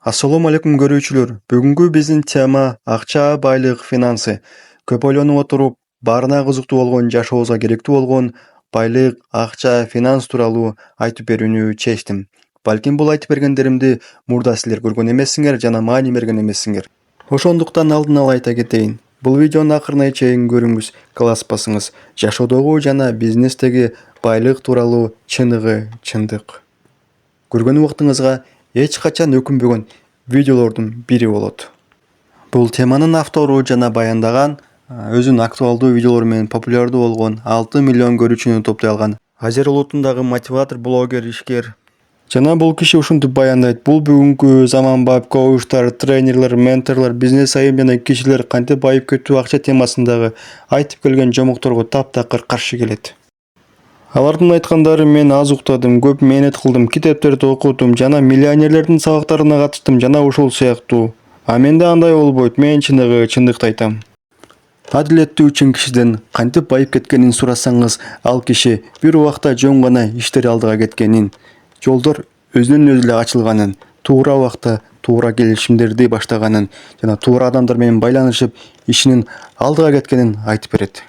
Assalomu alaykum görүүчүлөр. Бүгүнкү биздин тема акча, байлык, финансы. Көп ойлонуп отуруп, баарына кызыктуу болгон, жашообузга керектүү болгон байлык, акча, финанс тууралуу айтып берүүнү чечтим. Балким бул айтып бергендеримди мурда силер көргөн эмессиңер жана маани берген эмессиңер. Ошондуктан алдын ала айта кетейин. Бул видеону акырына чейин көрүңүз, кыласпасыңыз. Жашоодогу жана бизнестеги байлык тууралуу чындык. Көргөн убактыңызга эч качан өкүнбөгөн видеолордун бири болот. Бул теманын автору жана баяндаган өзүнүн актуалдуу видеолору менен популярдуу болгон 6 миллион көрүүчүнү топтой алган Азер улутундагы мотиватор, блогер, ишкер. Жана бул киши ушинтип баяндайт. Бул бүгүнкү заманбап коучтар, тренерлер, менторлор, бизнес айым жана кишилер кантип байып кетүү акча темасындагы айтып келген жомокторго таптакыр каршы келет. Алардын айткандары мен аз уктадым, көп мээнет кылдым, китептерди окудум жана миллионерлердин сабактарына катыштым жана ушул сыяктуу. А менде андай болбойт, мен чындыкты айтам. Адилеттүү чын кишиден кантип байып кеткенин сурасаңыз, ал киши бир убакта жөн гана иштери алдыга кеткенин, жолдор өзүнөн өзү эле ачылганын, туура убакта туура келишимдерди баштаганын жана туура адамдар менен байланышып ишинин алдыга кеткенин айтып берет.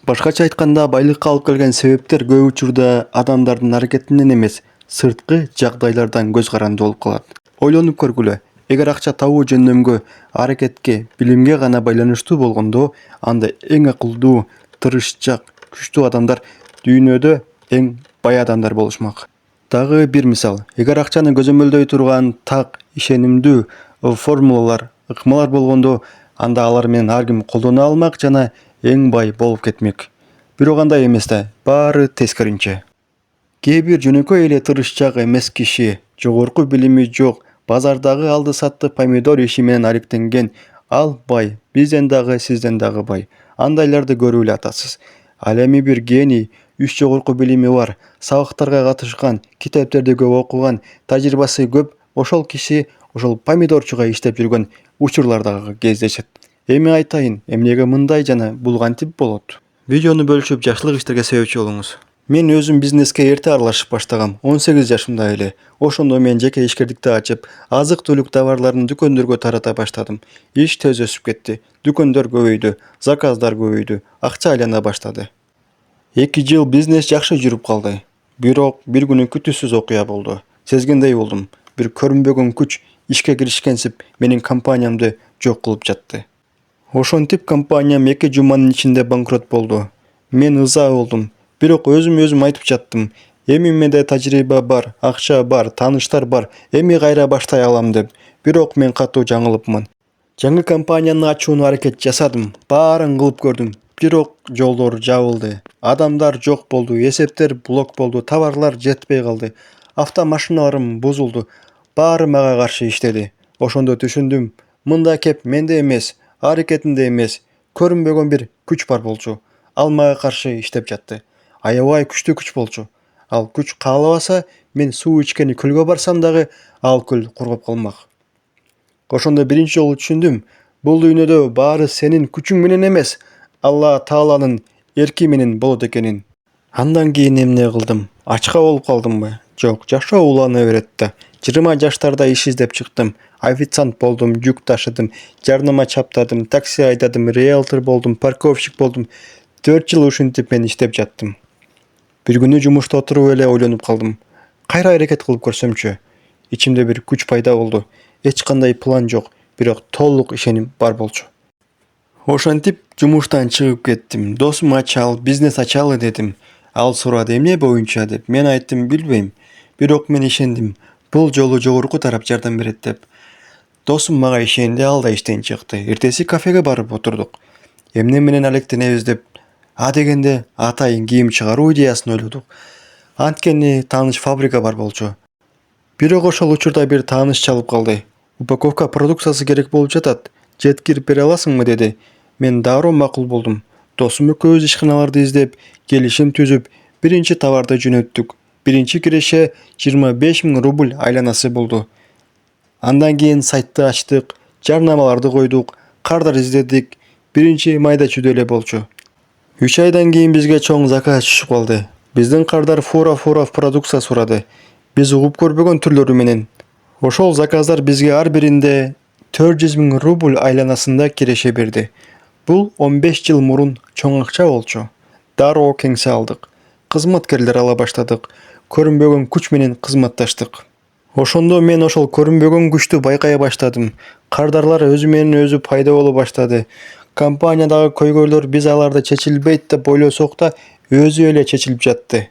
Башкача айтканда, байлыкка алып келген себептер көп учурда адамдардын аракетинен эмес, сырткы жагдайлардан көз каранды болуп калат. Ойлонуп көргүлө. Эгер акча табуу жөндөмгө, аракетке, билимге гана байланыштуу болгондо, анда эң акылдуу, тырышчак, күчтүү адамдар дүйнөдө эң бай адамдар болушмак. Дагы бир мисал. Эгер акчаны көзөмөлдөй турган так, ишенимдүү формулалар, ыкмалар болгондо, анда алар менен ар ким колдоно алмак жана эң бай болуп кетмек. Бирок андай эмес да, баары тескеринче. Кээ бир жөнөкөй эле тырышчак эмес киши, жогорку билими жок, базардагы алды сатты помидор иши менен алектенген, ал бай, бизден дагы, сизден дагы бай. Андайларды көрүп эле атасыз. Ал эми бир гений, 3 жогорку билими бар, сабактарга катышкан, китептерди көп окуган, тажрыйбасы көп, ошол киши ошол помидорчуга иштеп жүргөн учурлар дагы кездешет. Эми айтайын, эмнеге мындай жана бул кантип болот? Видеону бөлүшүп жакшылык иштерге себепчи болуңуз. Мен өзүм бизнеске эрте аралашып баштагам, 18 жашымда эле. Ошондо мен жеке ишкердикти ачып, азык-түлүк товарларын дүкөндөргө тарата баштадым. Иш тез өсүп кетти, дүкөндөр көбөйдү, заказдар көбөйдү, акча айлана баштады. 2 жыл бизнес жакшы жүрүп калды. Бирок бир күнү күтүүсүз окуя болду. Сезгендей болдум. Бир көрүнбөгөн күч ишке киришкенсип менин компаниямды жок кылып жатты. Ошентип компаниям 2 жуманын ичинде банкрот болду. Мен ыза болдум. Бирок өзүм айтып жаттым. Эми менде тажрыйба бар, акча бар, тааныштар бар. Эми кайра баштай алам деп. Бирок мен катуу жаңылыпмын. Жаңы компанияны ачууну аракет жасадым. Баарын кылып көрдүм. Бирок жолдор жабылды. Адамдар жок болду, эсептер блок болду, товарлар жетпей калды. Автомашиналарым бузулду. Баары мага каршы иштеди. Ошондо түшүндүм. Мында кеп менде эмес, аракетинде эмес, көрүнбөгөн бир күч бар болчу. Ал мага каршы иштеп жатты. Аябай күчтүү күч болчу. Ал күч каалабаса, мен суу ичкени көлгө барсам дагы, ал көл кургап калмак. Ошондо биринчи жолу түшүндүм. Бул дүйнөдө баары сенин күчүң менен эмес, Алла Тааланын эрки менен болот экенин. Андан кийин эмне кылдым? Ачка болуп калдымбы? Жок, жашоо улана берет да. 20 жаштарда иш издеп чыктым. Официант болдум, жүк ташыдым, жарнама чаптадым, такси айдадым, риэлтор болдум, парковщик болдум. 4 жыл ушинтип мен иштеп жаттым. Бир күнү жумушта отуруп эле ойлонуп калдым. Кайра аракет кылып көрсөмчү? Ичимде бир күч пайда болду. Эч кандай план жок, бирок толук ишеним бар болчу. Ошентип жумуштан чыгып кеттим. Досум ачалы, бизнес ачалы дедим. Ал сурады, эмне боюнча деп. Мен айттым, билбейм. Бирок мен ишендим. Бул жолу жогорку тарап жардам берет деп. Досум мага ишенди, ал да иштен чыкты. Эртеси кафеге барып отурдук. Эмне менен алектенебиз деп дегенде атайын кийим чыгаруу идеясын ойлодук. Анткени тааныш фабрика бар болчу. Бирок ошол учурда бир тааныш чалып калды. Упаковка продукциясы керек болуп жатат. Жеткирип бере аласыңбы деди. Мен дароо макул болдум. Досум экөөбүз ишканаларды издеп, келишим түзүп, биринчи товарды жөнөттүк. Биринчи киреше 25 000 рубль айланасы болду. Андан кийин сайтты ачтык, жарнамаларды койдук, кардар издедик. Биринчи майда чүйдө эле болчу. 3 айдан кийин бизге чоң заказ түшүп калды. Биздин кардар фура продукция сурады. Биз угуп көрбөгөн түрлөрү менен. Ошол заказдар бизге ар биринде 400 000 рубль айланасында киреше берди. Бул 15 жыл мурун чоң акча болчу. Дароо кеңсе алдык. Кызматкерлер ала баштадык. Көрүнбөгөн күч менен кызматташтык. Ошондо мен ошол көрүнбөгөн күчтү байкай баштадым. Кардарлар өзү менен өзү пайда боло баштады. Компаниядагы көйгөйлөр биз аларды чечилбейт деп ойлосок да, өзү эле чечилип жатты.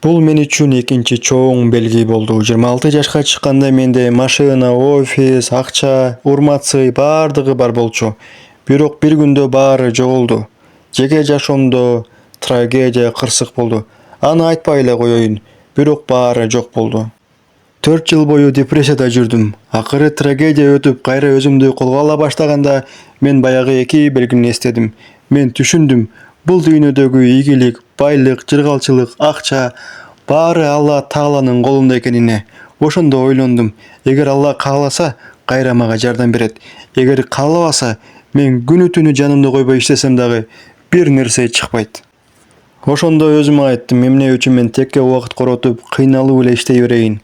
Бул мен үчүн экинчи чоң белги болду. 26 жашка чыкканда менде машина, офис, акча, урмат-сый бардыгы бар болчу. Бирок бир күндө баары жоголду. Жеке жашоомдо трагедия, кырсык болду. Аны айтпай эле коеюн, бирок баары жок болду. 4 жыл бою депрессияда жүрдүм. Акыры трагедия өтүп, кайра өзүмдү колго ала баштаганда мен баягы эки белгини эстедим. Мен түшүндүм, бул дүйнөдөгү ийгилик, байлык, жыргалчылык, акча баары Алла Тааланын колунда экенине. Ошондо ойлондум, эгер Алла кааласа, кайра мага жардам берет. Эгер каалабаса, мен күнү түнү жанымды койбой иштесем дагы бир нерсе чыкпайт. Ошондо өзүмө айттым, эмне үчүн мен текке убакыт коротуп, кыйналып эле иштей берейин.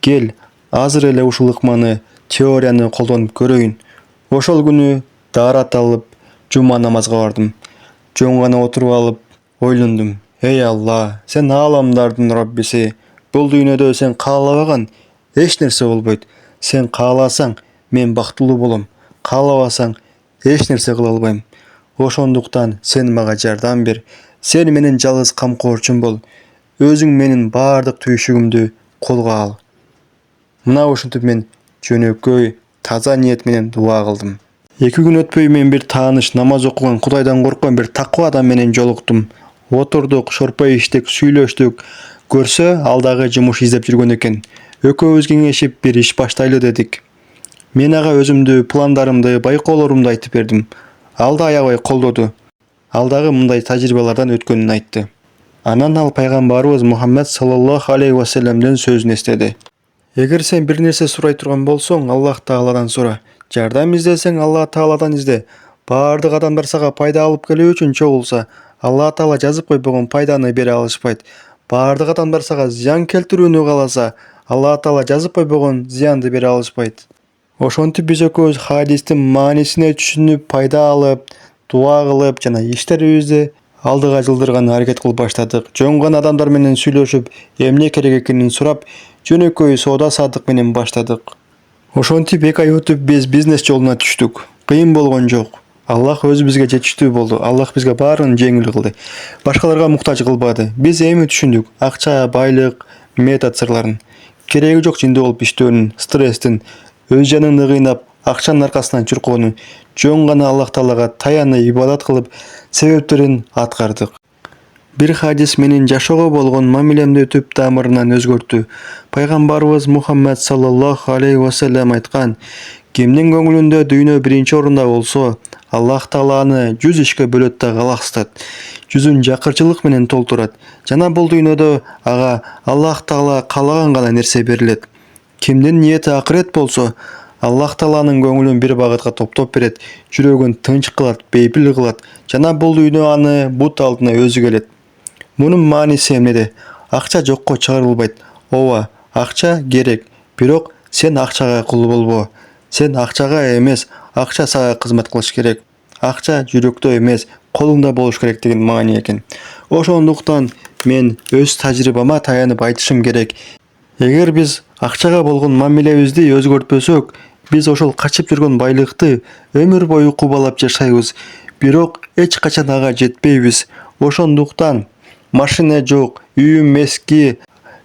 Кел, азыр эле ушул ыкманы, теорияны колдонуп көрөйүн. Ошол күнү даарат алып, жума намазга бардым. Жөн гана отуруп алып, ойлондум. Эй Алла, сен ааламдардын Роббиси. Бул дүйнөдө сен каалабаган эч нерсе болбойт. Сен кааласаң, мен бактылуу болом. Каалабасаң, эч нерсе кыла албайм. Ошондуктан сен мага жардам бер. Сен менин жалгыз камкорчум бол. Өзүң менин бардык түйшүгүмдү колго ал. Мына ушинтип мен жөнөкөй, таза ниет менен дуа кылдым. 2 күн өтпөй мен бир тааныш, намаз окуган, Кудайдан корккон бир таква адам менен жолуктум. Отурдук, шорпой иштик, сүйлөштүк. Көрсө, ал дагы жумуш издеп жүргөн экен. Экөөбүз кеңешип бир иш баштайлы дедик. Мен ага өзүмдү, пландарымды, байкоолорумду айтып бердим. Ал да аябай колдоду. Ал дагы мындай тажрыйбалардан өткөнүн айтты. Анан ал пайгамбарыбыз Мухаммед саллаллаху алейхи ва салламдын сөзүн эстеди. Эгер сен бир нерсе сурай турган болсоң, Аллах Тааладан сура. Жардам издесең, Аллах Тааладан изде. Бардык адамдар сага пайда алып келүү үчүн чогулса, Аллах Таала жазып койбогон пайданы бере алышпайт. Бардык адамдар сага зыян келтирүүнү кааласа, Аллах Таала жазып койбогон зыянды бере алышпайт. Ошентип биз экөөбүз хадистин маанисине түшүнүп, пайда алып, дуа кылып жана иштерибизди алдыга жылдырган аракет кылып баштадык. Жөн гана адамдар менен сүйлөшүп, эмне керек экенин сурап, жөнөкөй соода садык менен баштадык. Ошентип 2 ай өтүп биз бизнес жолуна түштүк. Кыйын болгон жок. Аллах өзү бизге жетиштүү болду. Аллах бизге баарын жеңил кылды. Башкаларга муктаж кылбады. Биз эми түшүндүк акча, байлык, метод сырларын. Кереги жок жинде болуп иштөөнүн, стресстин, өз жаныңды кыйнап, акчанын аркасынан чуркоонун. Жөн гана Аллах Таалага таянып, ибадат кылып, себептерин аткардык. Бир хадис менин жашоого болгон мамилемди түп тамырынан өзгөрттү. Пайгамбарыбыз Мухаммед саллаллаху алейхи ва саллям айткан: кимдин көңүлүндө дүйнө биринчи орунда болсо, Аллах Тааланы 100 ишке бөлөт да калаксытат. Жүзүн жакырчылык менен толтурат. Жана бул дүйнөдө ага Аллах Таала каалаган гана нерсе берилет. Кимдин ниети акырет болсо, Аллах Тааланын көңүлүн бир багытка топтоп берет, жүрөгүн тынч кылат, бейпил кылат. Жана бул дүйнө аны бут алдына өзү келет. Мунун мааниси эмнеде? Акча жокко чыгарылбайт. Ооба, акча керек, бирок сен акчага кул болбо. Сен акчага эмес, акча сага кызмат кылыш керек. Акча жүрөктө эмес, колуңда болуш керек деген маани экен. Ошондуктан мен өз тажрыйбама таянып айтышым керек. Эгер биз акчага болгон мамилебизди өзгөртпөсөк, биз ошол качып жүргөн байлыкты өмүр бою кубалап жашайбыз. Бирок эч качан ага жетпейбиз. Ошондуктан машина жок, үйүм эски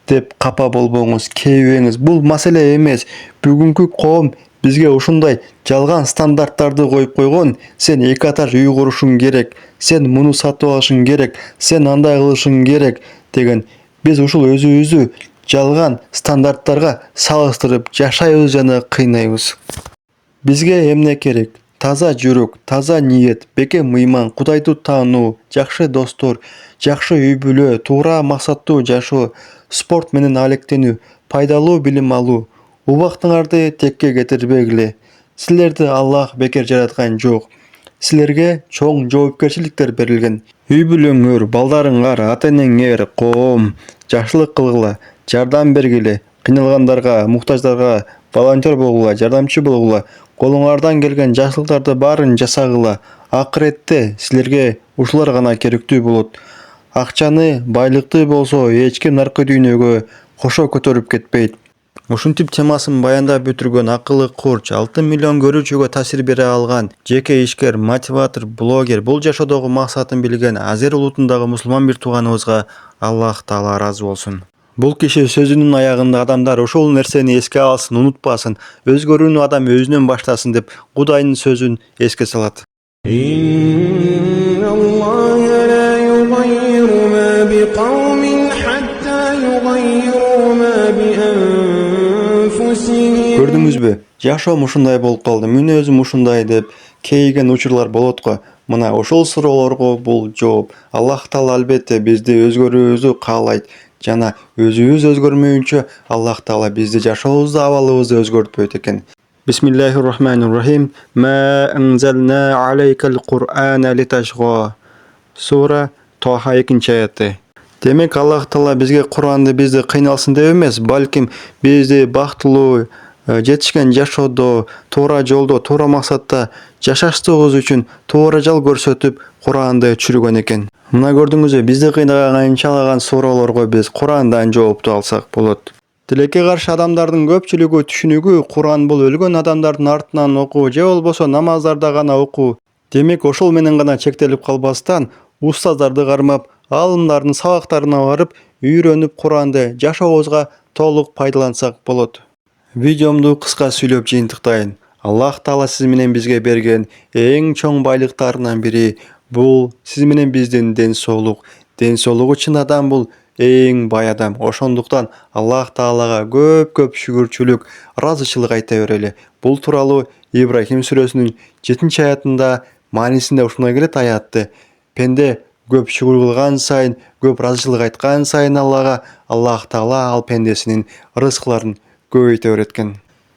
деп капа болбоңуз, кейбеңиз. Бул маселе эмес. Бүгүнкү коом бизге ушундай жалган стандарттарды коюп койгон. Сен 2 этаж үй курушуң керек, сен муну сатып алышың керек, сен андай кылышың керек деген. Биз ушул өзүбүздү жалган стандарттарга салыштырып жашайбыз жана кыйнайбыз. Бизге эмне керек? Таза жүрөк, таза ниет, бекем ыйман, Кудайды таануу, жакшы достор, жакшы үй-бүлө, туура максаттуу жашоо, спорт менен алектенүү, пайдалуу билим алуу. Убактыңарды текке кетирбегиле. Силерди Аллах бекер жараткан жок. Силерге чоң жоопкерчиликтер берилген. Үй-бүлөңөр, балдарыңар, ата-энеңер, коом жакшылык кылгыла, жардам бергиле, кыйналгандарга, муктаждарга волонтер болгула, жардамчы болгула, колуңардан келген жакшылыктарды баарын жасагыла. Акыретте силерге ушулар гана керектүү болот. Акчаны, байлыкты болсо эч ким наркы дүйнөгө кошо көтөрүп кетпейт. Ушинтип темасын баяндап бүтүргөн акылы курч 6 миллион көрүүчүгө таасир бере алган жеке ишкер, мотиватор, блогер бул жашоодогу максатын билген Азер улутундагы мусулман бир тууганыбызга Аллах Таала ыраазы болсун. Бул киши сөзүнүн аягында адамдар ошол нерсени эске алсын, унутпасын, өзгөрүүнү адам өзүнөн баштасын деп Кудайдын сөзүн эске салат. Көрдүңүзбү? Жашоом ушундай болуп калды, мүнөзүм ушундай деп кейиген учурлар болот го. Мына ошол суроолорго бул жооп. Аллах Таала албетте бизди өзгөрүүбүздү каалайт жана өзүбүз өзгөрмөйүнчө Аллах Таала бизди жашообузду, абалыбызды өзгөртпөйт экен. Бисмиллахир-рахманир-рахим. Ма анзална алейкал Кур'ана литашга. Сура Тоха 2-аяты. Демек Аллах Таала бизге Куранды бизди кыйналсын деп эмес, балким бизди бактылуу жетишкен жашоодо, туура жолдо, туура максатта жашаштыгыбыз үчүн туура жол көрсөтүп Куранды түшүргөн экен. Мына көрдүңүзбү, бизди кыйнаган канчалаган суроолорго биз Курандан жоопту алсак болот. Тилекке каршы адамдардын көпчүлүгү түшүнүгү Куран бул өлгөн адамдардын артынан окуу же болбосо намаздарда гана окуу. Демек ошол менен гана чектелип калбастан, устаздарды кармап, алымдардын сабактарына барып, үйрөнүп Куранды жашообузга толук пайдалансак болот. Видеомду кыска сүйлөп жыйынтыктайын. Аллах Таала сиз менен бизге берген эң чоң байлыктарынан бири бул сиз менен биздин ден соолук. Ден соолугу чын адам бул эң бай адам. Ошондуктан Аллах Таалага көп шүгүрчүлүк, ыраазычылык айта берели. Бул тууралуу Ибрахим сүрөсүнүн 7-аятында маанисинде ушундай келет аятты. Пенде көп шүгүр кылган сайын, көп ыраазычылык айткан сайын Аллах Таала ал пендесинин рызыкларын көбөйтө берет экен.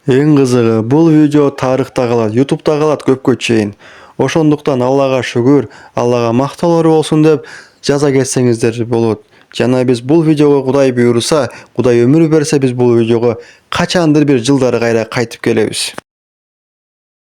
Эң кызыгы, бул видео тарыхта калат, YouTube'да калат көпкө чейин. Ошондуктан Аллага шүгүр, Аллага мактоолор болсун деп жаза кетсеңиздер болот. Жана биз бул видеого Кудай буйруса, Кудай өмүр берсе, биз бул видеого качандыр бир жылдары кайра кайтып келебиз.